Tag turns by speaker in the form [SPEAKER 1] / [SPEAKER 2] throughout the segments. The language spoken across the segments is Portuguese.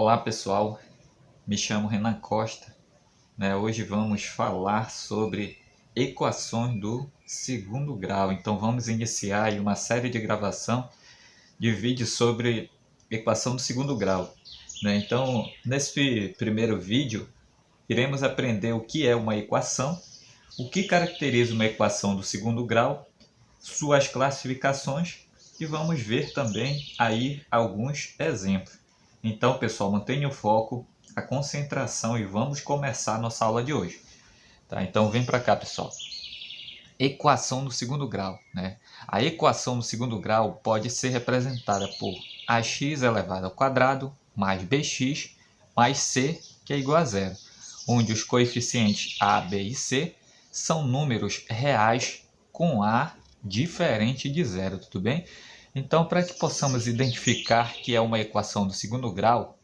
[SPEAKER 1] Olá pessoal, me chamo Renan Costa, Hoje vamos falar sobre equações do segundo grau. Então vamos iniciar aí uma série de gravação de vídeos sobre equação do segundo grau. Então nesse primeiro vídeo iremos aprender o que é uma equação, o que caracteriza uma equação do segundo grau, suas classificações e vamos ver também aí alguns exemplos. Então, pessoal, mantenha o foco, a concentração e vamos começar a nossa aula de hoje. Tá? Então, vem para cá, pessoal. Equação do segundo grau. A equação do segundo grau pode ser representada por ax elevado ao quadrado mais bx mais c, que é igual a zero, onde os coeficientes a, b e c são números reais com a diferente de zero, tudo bem? Então, para que possamos identificar que é uma equação do segundo grau,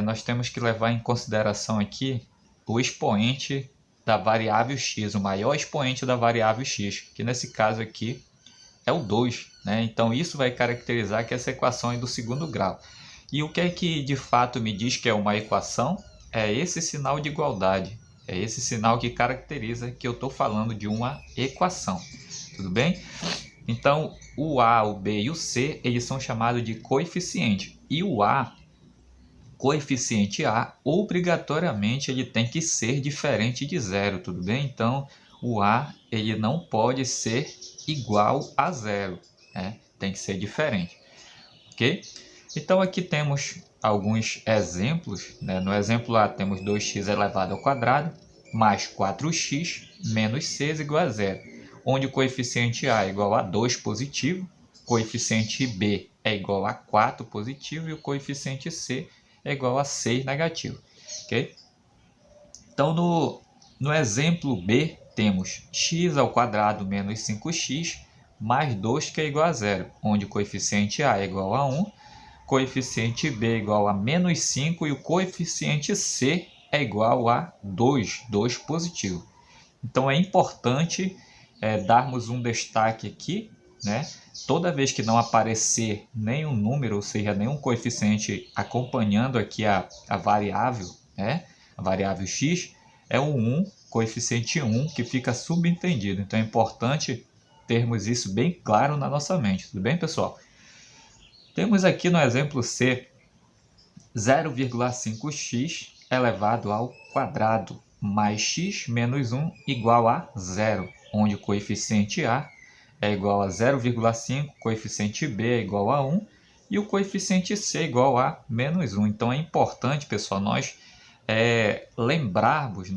[SPEAKER 1] nós temos que levar em consideração aqui o expoente da variável x, o maior expoente da variável x, que nesse caso aqui é o 2. Então, isso vai caracterizar que essa equação é do segundo grau. E o que é que de fato me diz que é uma equação? É esse sinal de igualdade. É esse sinal que caracteriza que eu estou falando de uma equação. Tudo bem? Então, o A, o B e o C, eles são chamados de coeficiente. E o A, coeficiente A, obrigatoriamente ele tem que ser diferente de zero, tudo bem? Então, o A ele não pode ser igual a zero, tem que ser diferente, ok? Então, aqui temos alguns exemplos. No exemplo A, temos 2x elevado ao quadrado mais 4x menos c igual a zero, onde o coeficiente A é igual a 2 positivo, coeficiente B é igual a 4 positivo e o coeficiente C é igual a 6 negativo. Okay? Então, no exemplo B, temos x ao quadrado menos 5x mais 2, que é igual a zero, onde o coeficiente A é igual a 1, coeficiente B é igual a menos 5 e o coeficiente C é igual a 2, 2 positivo. Então, é importante darmos um destaque aqui, Toda vez que não aparecer nenhum número, ou seja, nenhum coeficiente acompanhando aqui a variável, a variável x, é o 1, coeficiente 1, que fica subentendido. Então, é importante termos isso bem claro na nossa mente. Tudo bem, pessoal? Temos aqui no exemplo C, 0,5x elevado ao quadrado mais x menos 1 igual a zero, onde o coeficiente A é igual a 0,5, coeficiente B é igual a 1 e o coeficiente C é igual a menos 1. Então, é importante, pessoal, nós lembrarmos,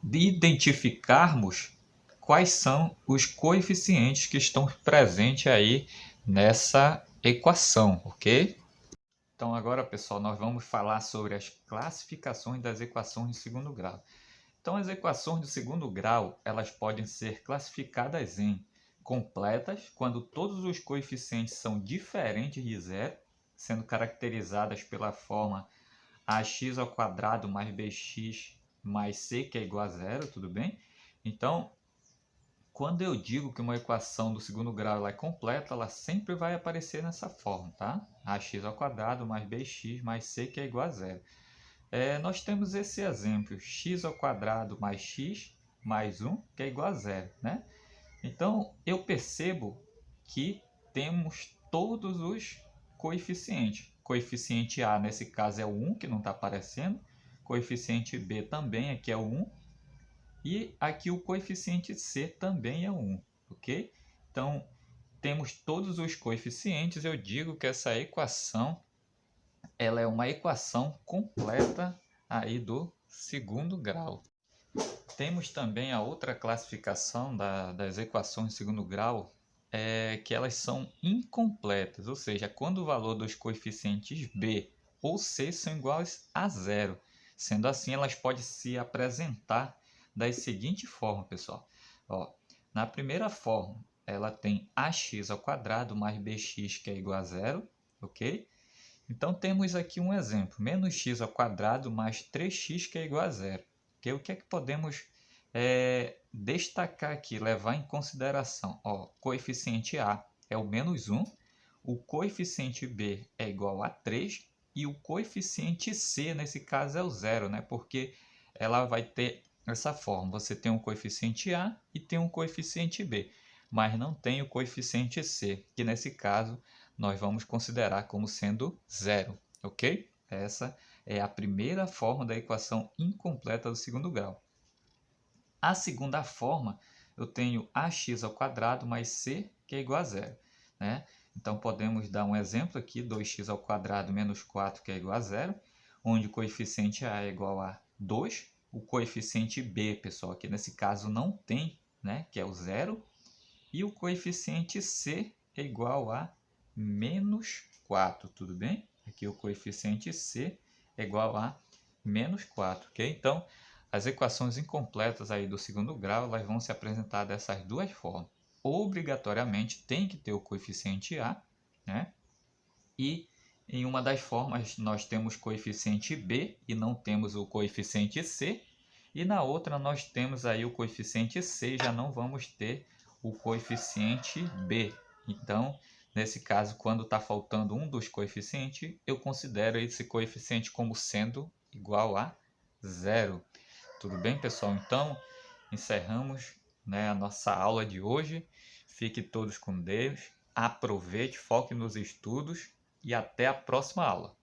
[SPEAKER 1] de identificarmos quais são os coeficientes que estão presentes aí nessa equação, ok? Então, agora, pessoal, nós vamos falar sobre as classificações das equações de segundo grau. Então, as equações do segundo grau, elas podem ser classificadas em completas, quando todos os coeficientes são diferentes de zero, sendo caracterizadas pela forma ax ao quadrado mais bx mais c, que é igual a zero, tudo bem? Então, quando eu digo que uma equação do segundo grau ela é completa, ela sempre vai aparecer nessa forma, tá? Ax ao quadrado mais bx mais c, que é igual a zero. Nós temos esse exemplo, x ao quadrado mais x mais 1, que é igual a zero, Então, eu percebo que temos todos os coeficientes. Coeficiente A, nesse caso, é o 1, que não está aparecendo. Coeficiente B também, aqui é o 1. E aqui o coeficiente C também é 1, ok? Então, temos todos os coeficientes. Eu digo que essa equação ela é uma equação completa aí do segundo grau. Temos também a outra classificação das equações de segundo grau, que elas são incompletas, ou seja, quando o valor dos coeficientes B ou C são iguais a zero. Sendo assim, elas podem se apresentar da seguinte forma, pessoal. Na primeira forma, ela tem ax ao quadrado mais bx, que é igual a zero, ok? Então, temos aqui um exemplo, menos x ao quadrado mais 3x, que é igual a zero. O que é que podemos destacar aqui, levar em consideração? Coeficiente A é o menos 1, o coeficiente b é igual a 3 e o coeficiente c, nesse caso, é o zero, né? Porque ela vai ter essa forma. Você tem um coeficiente a e tem um coeficiente b, mas não tem o coeficiente c, que nesse caso nós vamos considerar como sendo zero, ok? Essa é a primeira forma da equação incompleta do segundo grau. A segunda forma, eu tenho ax² mais c, que é igual a zero, né? Então, podemos dar um exemplo aqui, 2x² menos 4, que é igual a zero, onde o coeficiente a é igual a 2, o coeficiente b, pessoal, que nesse caso não tem, né, que é o zero, e o coeficiente c é igual a menos 4, tudo bem? Aqui o coeficiente c é igual a menos 4, ok? Então, as equações incompletas aí do segundo grau, elas vão se apresentar dessas duas formas. Obrigatoriamente tem que ter o coeficiente a, né? E em uma das formas nós temos coeficiente b e não temos o coeficiente c. E na outra nós temos aí o coeficiente c e já não vamos ter o coeficiente b. Então, nesse caso, quando está faltando um dos coeficientes, eu considero esse coeficiente como sendo igual a zero. Tudo bem, pessoal? Então, encerramos, né, a nossa aula de hoje. Fiquem todos com Deus. Aproveite, foque nos estudos e até a próxima aula.